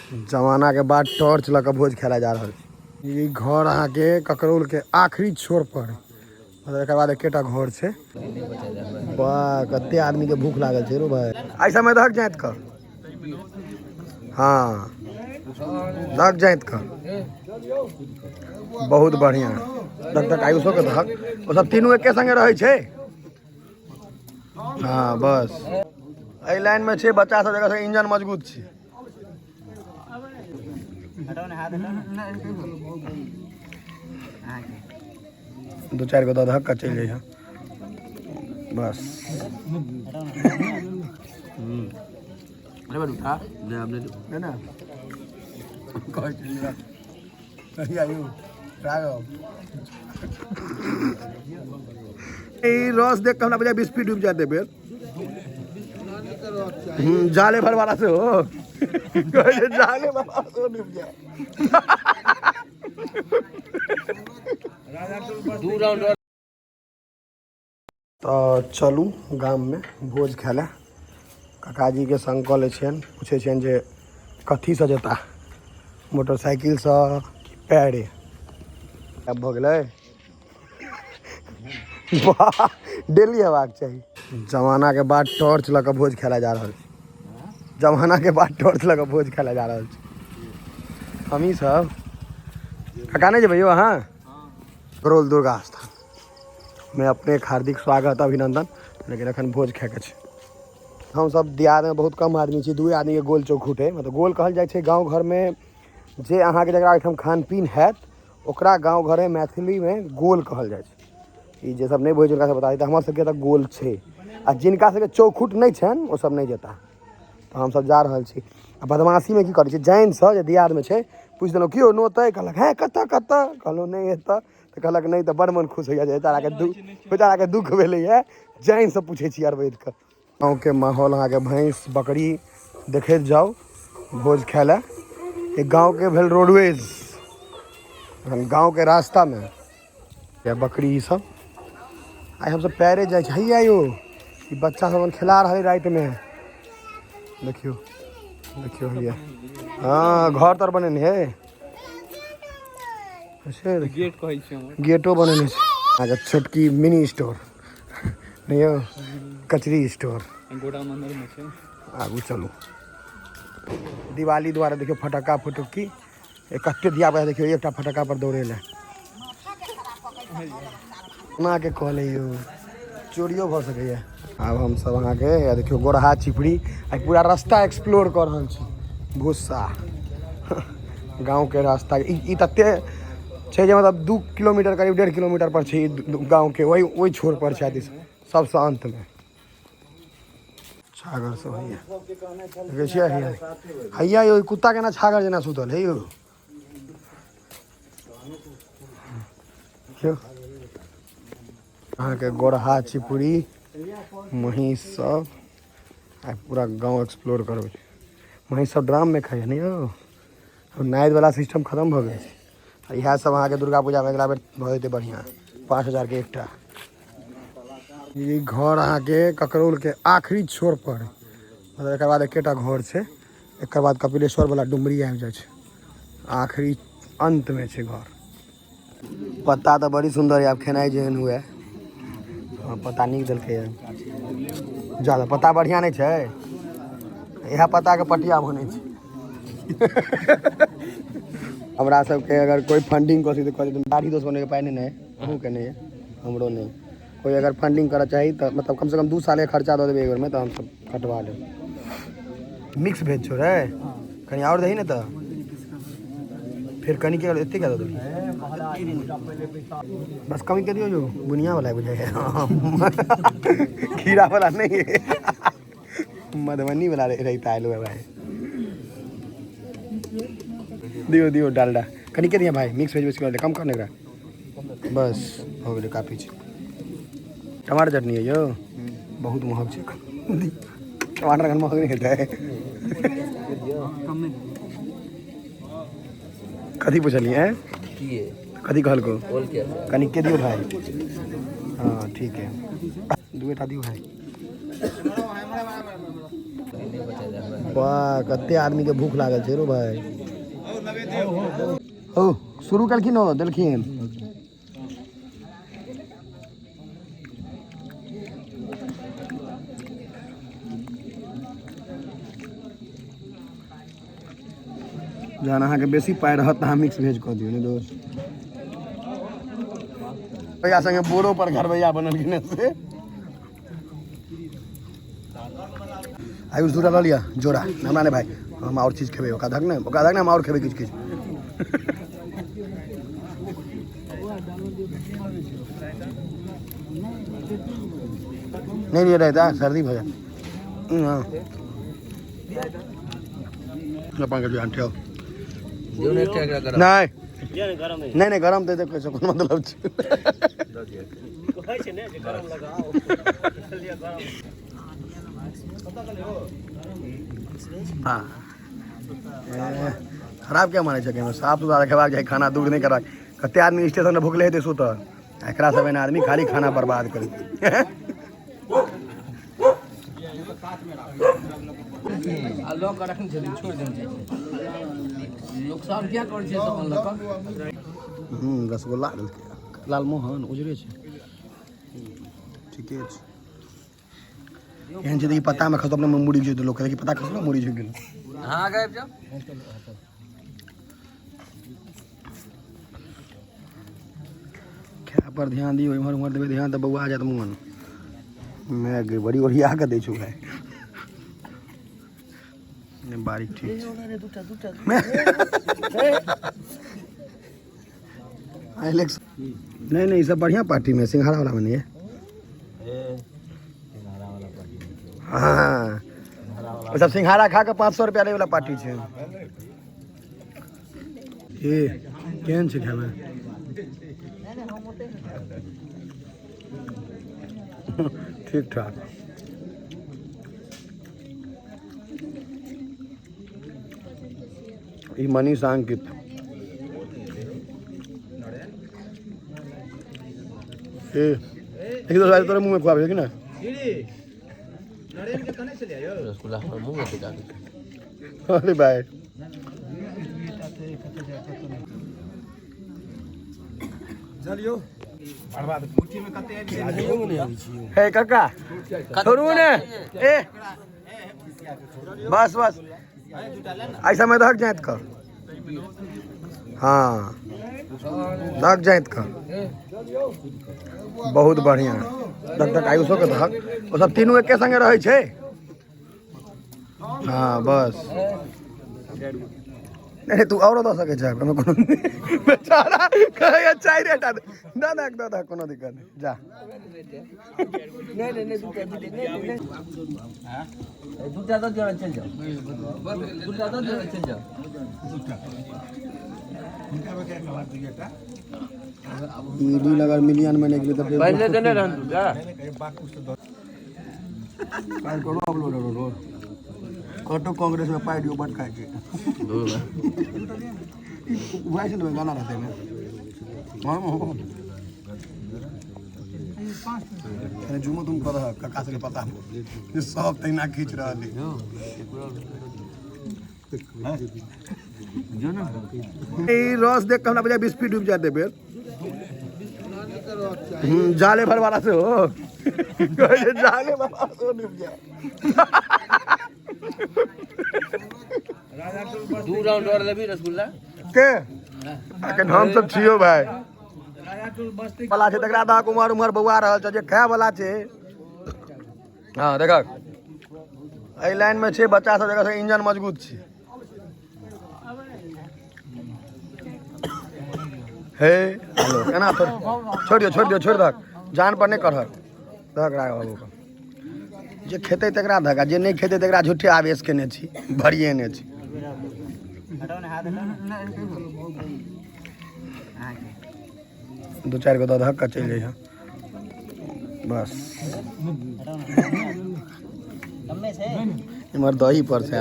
जमाना के बाद टॉर्च लऽ भोज खेला जा रहा है। घर अहाँ के ककरौल के आखिरी छोर पर, मतलब एक बाद एकेटा घर है। वाह कते आदमी के भूख लागल है रो भाई। ऐसा में धक जात का, हाँ धक जात का, बहुत बढ़िया धक धक आयुषो के धक। वो सब तीनों एके संगे रहे छे। हाँ बस ए लाइन में छे बच्चा सब जगह से इंजन मजबूत छे। दो चार गो धक्का चल जाए बस। रस देख हमरा बजाय बिस्किट डूब जाते फिर जाले भर वाला से हो। जाले वाला से डूब जाए। तो चलू गाम में भोज खेला। काकाजी के संग कले छन, पूछे छन जे कथी से जेता, मोटरसाइकिल से कि पैरे। अब भ गेलै वाह डेली हेबाक चाहिए। जमाना के बाद टॉर्च लऽ भोज खेला जा रहा है। जमाना के बाद टॉर्च लऽ भोज खेला जा रहा है। हमी सब काका नहीं जेबै वहाँ करोल दुर्गा स्थान में अपने हार्दिक स्वागत अभिनंदन। लेकिन अखन भोज खाके छै। हम सब दियाद में बहुत कम आदमी छी, दू आदमी के गोल चौखुट है। मतलब गोल कहल जाए छै गाँव घर में जे अहाँ के जकरा एहिठाम खान पीन हैत ओकरा गाँव घर में मैथिली में गोल कहल जाए छै। ई जे सब नहीं बुझे उनका सब बता दी। हमर सबके तऽ गोल छै आ जिनका सबके चौखुट नहीं छन ओ सब नहीं जेता। तो हम सब जा रहल छी। आ बदमाशी में की करै छी, जाइन से जे दियाद में छै पूछ देलहुँ कि नोतै, कहलक हैं कतऽ कतऽ, कहलहुँ नहीं एतऽ, तो कहलक नहीं तो बड़ मन खुश होइए। बेचारा के दुख भेलै है। जाइन से पूछे छी अरवैद के। गाँव के माहौल अहाँ के भैंस बकरी देखैत जाओ भोज खाय ले। एक गाँव के भेल रोडवेज, गाँव के रास्ता में या बकरी ई सब। आई हम सब पैरे जाए छी। हैया यो ई बच्चा सब खेला रहे रात में, देखियो देखियो हैया। हाँ घर तर बनेने है, गेट कहै छै हमर, गेटो बनेने छै। अहाँके छोटकी मिनी स्टोर नहीं हो, कचरी स्टोर गोडाउन अंदर में छै। आगू चलू। दिवाली द्वारा देखियो फटक्का फुटक्की कते दिया बा। देखियो एकटा फटक्का पर दौड़े ले ना के कहले यो चोरियो भ सकैया। अब हम सब अहाँ के देखियो गोरहा चिपड़ी आ पूरा रास्ता एक्सप्लोर कर रहल छी। भूसा गाँव के रास्ता ई तते छै जे मतलब 2 किलोमीटर करीब 1.5 किलोमीटर पर छै गाँव के। वही छोर पर छै सबसे अंत में। छागर सब हैया देखै छियै। हैया यो कुत्ता के ना छागर जेना सुतल है यो। अहाँ के गोरहा चिपड़ी महीस सब आ पूरा गाँव एक्सप्लोर करबै। महीस सब ड्राम में खाइए नहीं हो। नाइट वाला सिस्टम खत्म भ गए। इएह सब अहाँ के दुर्गा पूजा में अगला बेर भ जेतै बढ़िया। 5000 के एकटा। ई घर अहाँ के ककरौल के आखिरी छोर पर, मतलब एक बाद एकेटा घर है। एक बाद कपिलेश्वर वाला डुमरी आबि जाए छै। आखिरी अंत में छै घर। पत्ता तो बड़ी सुंदर है। आप खेनाई जेहन हुए पत्ता नीक देलकै है। ज्यादा पत्ता बढ़िया नहीं छै। यह पत्ता के पटिया बने छै। हमरा सबके अगर कोई फंडिंग कर सकते तो दाढ़ी दोस्त बने के पाए नहीं है। अहूँ के नहीं है, हमरो नहीं। कोई अगर फंडिंग करा चाहिए तो मतलब कम से कम 2 साल के खर्चा दे देवे एक बार में तो हम सब कटवा ले। मिक्स भेज छो रे कहीं और दही ना तो फिर कनी के एते क्या दे दो बस कमी कर दियो जो बुनिया वाला बुझाए खीरा वाला नहीं है। मधुबनी वाला रहता है लोग भाई। दियो दियो डालडा कनी के दिया भाई। मिक्स वेज वेज कम करने का बस हो गए। काफी टमाटर चटनी है यो बहुत महग छै। टमाटर अखन महग नहीं हेतै। कथी पूछलिए हैं कथी कहल को कनी के दियो भाई। हाँ ठीक है 2 दियो भाई। वाह कते आदमी के भूख लागल छै रो भाई ओ शुरू कलखिन हो देलखिन जहन अहाँके बेसी पाइ रहत तऽ अहाँ मिक्स भेज कऽ दियौ ने दोस्त भैया संगे बोरो पर घरवैया बनलखिन से आयुष दूटा लऽ लिअ जोड़ा हमरा ने भाई हम और चीज खेबै ओकरा धक ने हम और खेबै किछु नहीं रहता सर्दी भऽ जाए अपन के ध्यान ठेव नहीं गरम दे दे कैसे कोन मतलब छै हाँ खराब क्या माने छै साफ सुथरा रखेबाक चाही खाना दूर नहीं करबाक कते आदमी स्टेशन पर भूखले हेतै सुतल एकरा सब एना आदमी खाली खाना बर्बाद करी रसगुल्ला लालमोहन उजरे छै ठीके छै एहन छै कि पत्ता में खसो अपने मुड़ी छै लोग कहै कि पत्ता खसलो मुड़ी झुक गेल हां गायब जाओ खाय पर ध्यान दियो इमहर उमहर देबे ध्यान तऽ बौआ जात मोन मैं गे बड़ी ओरिया के दै छु भाई ने बारीक ठीक आइलेक्स नहीं सब बढ़िया पार्टी में सिंघाड़ा वाला में नहीं है हाँ सब सिंघाड़ा खा के 500 रुपया ले वाला पार्टी छै ये केहन छै खाय में ठीक ठाक ई मनीष अंकित एक दो तोरे मुंह में खुआबे कि ना रसगुल्ला हमर मुंह में टिका अरे भाई चलियो बर्बाद मुट्ठी में कते हे काका छोड़ू ने ए बस ऐसा में धक जात का हाँ धक जात का बहुत बढ़िया धक आयुषो के धक वो सब तीनों एके संगे रहे छे हाँ बस नहीं तू और दो सके छै कोनो बेचारा कहे चाय रेट ना दादा कोनो दिक्कत नहीं जा नहीं दूटा दो जरा चल जाओ दूटा दो जरा चल जाओ मीडिया अगर मिलियन में निकले तो पहले देने रहन तू जा काल करो अपलोड रो कटो कांग्रेस में पार्टी बट खाए के वैसे तो गाना रहते हैं हां अरे जुमो तुम कर काका से पता ये सब तैना खींच रहली जो ना ए रस देख के हमरा बजा 20 फीट डूब जाते बेर जाले भर वाला से हो जाले वाला से डूब जा दू राउंड और लेबी रसगुल्ला के अखन हम सब छियो भाई वाला छै तकरा दा उमर उमर बौआ रहल छै जे खाय वाला छै हां देखक एहि लाइन में छै बच्चा सब जगह से इंजन मजबूत छै हे हेलो केना छोड़ दियो छोड़ दक जान पर नहीं करहक दक राख बाबू जे खेते तकरा धक जे नहीं खेते तकरा झूठे आवेश केने छी भरिए ने छी दो चार गो दऽ धक्का चलि जाइ बस इमहर दही पर से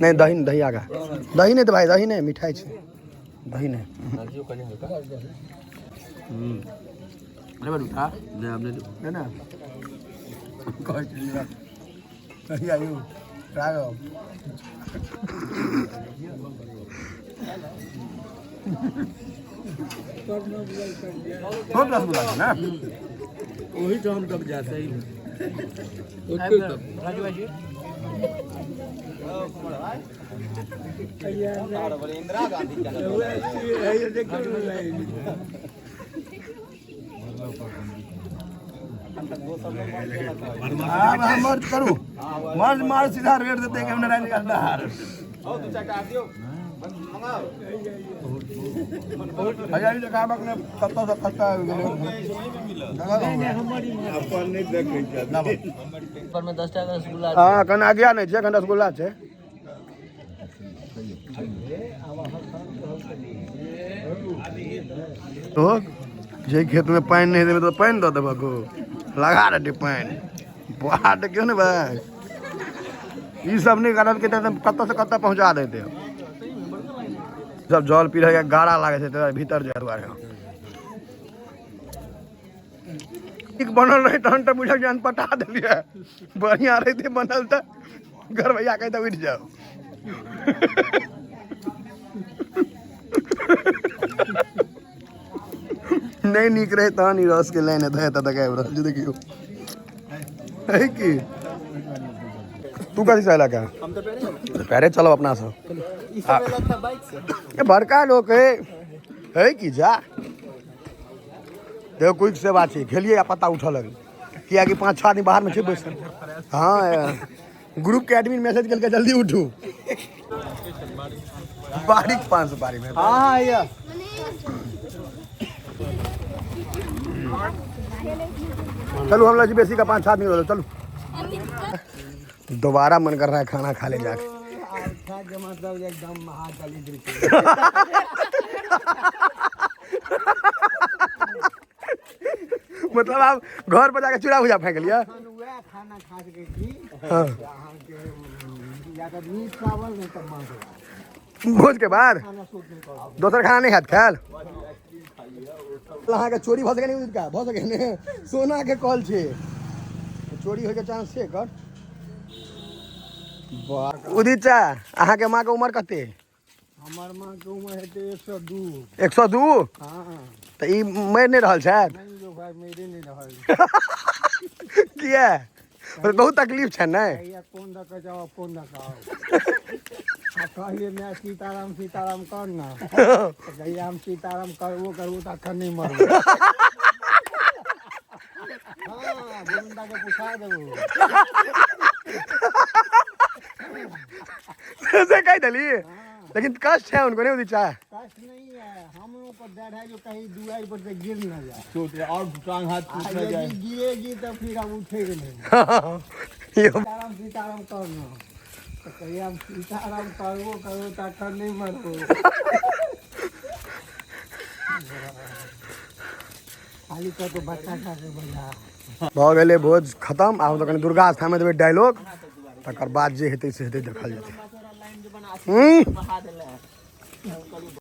नहीं दही आगा दही नहीं तो भाई दही नहीं मिठाई छे दही नहीं अरे बड़ू था ले हमने ना कहीं आयु राघव बहुत रसगुल्ला है ना वही तो हम तब जाते ही इंदिरा गांधी मर्द करूँ मर्द मार सीधा रेट देते हैं नारायण का अंडार हजार जगह अपने सत्ता से खर्चा पर में 10 टाका रसगुल्ला हाँ कन आ गया नहीं छे कन रसगुल्ला छे तो जे खेत में पानी नहीं देवे तो पानी दो देबा को लगा दे पानी बात क्यों नहीं भाई ये सब नहीं करल के कत्ता से कत्ता पहुंचा देते जब जल पी रहे गाढ़ा लागे छे तेरा भीतर जाए दुआरे एक बनल रहे तहन तो बुझल जान पटा देलिए बढ़िया रहते बनल तो घर भैया कहते उठ जाओ नहीं निक रहे तहन ही रस के लाइन धे त देखे रस जो देखियो है कि तू कथी से लगा हम तो पैरे चलो अपना सब ई सब लगता बाइक से ये बड़का लोग है कि जा देखो क्विक से बात है खेलिए या पता उठा लगे किया कि 5-6 आदमी बाहर में छे बैठल हाँ ग्रुप के एडमिन मैसेज करके जल्दी उठू बारीक 500 बारी में हां या चलो हम लोग बेसी का 5 आदमी हो चलो दोबारा मन कर रहा है खाना खा ले जाके मतलब एकदम महाकाली दिल मतलब आप घर पर जाके चूड़ा भुजा फेंक लिया खाना खा के थी हाँ या तो मीट चावल नहीं तब मांस भोज के बाद खाना सूट नहीं कर दोसर खाना नहीं खात खाल अहाँ के चोरी भऽ सके नहीं का भऽ सके ने सोना के कॉल छे चोरी होय के चांस छे कर उदित चा अहाँ के माँ के उम्र कते हमार मां के उम्र है तो 102 102 हां तो ई मर नहीं रहल छै नहीं जो भाई मेरे नहीं रहल किया बहुत तकलीफ छै ने या कौन दा जाओ कौन दा कहलिए मैं सीताराम सीताराम कर ना भैया हम सीताराम करबो तो अखन नहीं मरबो हाँ गोविंदा के पूछा देबो से कह दली लेकिन कष्ट है उनको नहीं होती चाह कष्ट नहीं है हम लोग को डर है जो कहीं दुआई पर से गिर ना जाए चोट और टांग हाथ टूट ना जाए गिरेगी तो फिर हम उठेंगे नहीं सीताराम सीताराम करना तो कहीं हम सीताराम करबो तो अखन नहीं मरबो खाली तो बच्चा खा के बजा भऽ गेलै भोज खत्म आब तो कनि दुर्गा स्थान में देबै डायलॉग तकर बाद जे हेतै से हेतै देखल जेतै